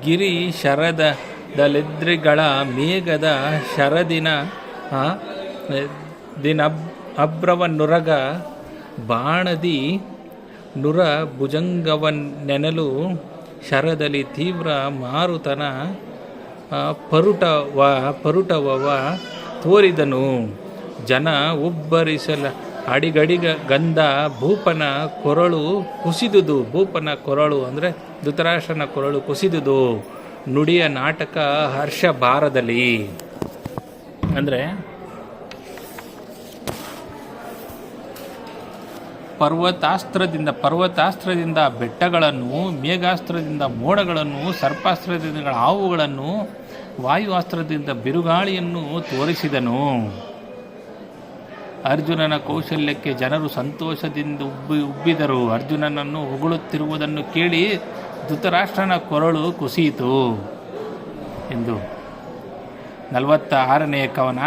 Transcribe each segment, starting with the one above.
ಗಿರಿ ಶರದಲೆದ್ರಿಗಳ ಮೇಘದ ಶರದಿನ ದಿನ ಅಬ್ರವನುರಗ ಬಾಣದಿ ನುರ ಭುಜಂಗವನ್ನೆನಲು ಶರದಲ್ಲಿ ತೀವ್ರ ಮಾರುತನ ಪರುಟವವ ತೋರಿದನು. ಜನ ಉಬ್ಬರಿಸಲ ಅಡಿಗಡಿಗ ಗಂಧ ಭೂಪನ ಕೊರಳು ಕುಸಿದುದು. ಭೂಪನ ಕೊರಳು ಅಂದರೆ ಧೃತರಾಷ್ಟ್ರನ ಕೊರಳು ಕುಸಿದುದು. ನುಡಿಯ ನಾಟಕ ಹರ್ಷ ಭಾರದಲ್ಲಿ ಅಂದರೆ ಪರ್ವತಾಸ್ತ್ರದಿಂದ ಬೆಟ್ಟಗಳನ್ನು, ಮೇಘಾಸ್ತ್ರದಿಂದ ಮೋಡಗಳನ್ನು, ಸರ್ಪಾಸ್ತ್ರದಿಂದ ಹಾವುಗಳನ್ನು, ವಾಯುವಾಸ್ತ್ರದಿಂದ ಬಿರುಗಾಳಿಯನ್ನು ತೋರಿಸಿದನು. ಅರ್ಜುನನ ಕೌಶಲ್ಯಕ್ಕೆ ಜನರು ಸಂತೋಷದಿಂದ ಉಬ್ಬಿದರು. ಅರ್ಜುನನನ್ನು ಹೊಗಳುತ್ತಿರುವುದನ್ನು ಕೇಳಿ ಧೃತರಾಷ್ಟ್ರನ ಕೊರಳು ಕುಸಿಯಿತು ಎಂದು. 46ನೇ ಕವನ.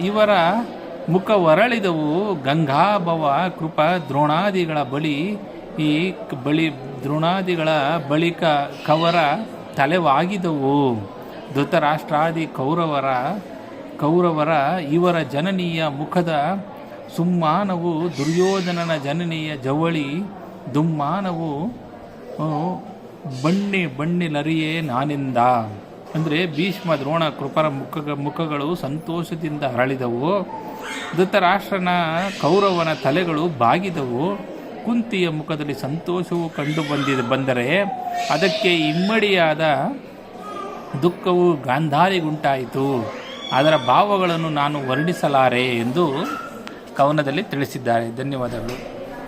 ಇವರ ಮುಖವರಳಿದವು ಗಂಗಾಭವ ಕೃಪ ದ್ರೋಣಾದಿಗಳ ಬಳಿಕ ಕವರ ತಲೆವಾಗಿದವು. ಧೃತರಾಷ್ಟ್ರಾದಿ ಕೌರವರ ಇವರ ಜನನೀಯ ಮುಖದ ಸುಮ್ಮಾನವು, ದುರ್ಯೋಧನನ ಜನನೀಯ ಜವಳಿ ದುಮ್ಮಾನವು ಬಣ್ಣಿಲರಿಯೇ ನಾನಿಂದ. ಅಂದರೆ ಭೀಷ್ಮ ದ್ರೋಣ ಕೃಪರ ಮುಖಗಳು ಸಂತೋಷದಿಂದ ಹರಳಿದವು. ಧೃತರಾಷ್ಟ್ರನ ಕೌರವನ ತಲೆಗಳು ಬಾಗಿದವು. ಕುಂತಿಯ ಮುಖದಲ್ಲಿ ಸಂತೋಷವು ಕಂಡು ಬಂದರೆ ಅದಕ್ಕೆ ಇಮ್ಮಡಿಯಾದ ದುಃಖವು ಗಾಂಧಾರಿಗುಂಟಾಯಿತು. ಅದರ ಭಾವಗಳನ್ನು ನಾನು ವರ್ಣಿಸಲಾರೆ ಎಂದು ಕವನದಲ್ಲಿ ತಿಳಿಸಿದ್ದಾರೆ. ಧನ್ಯವಾದಗಳು.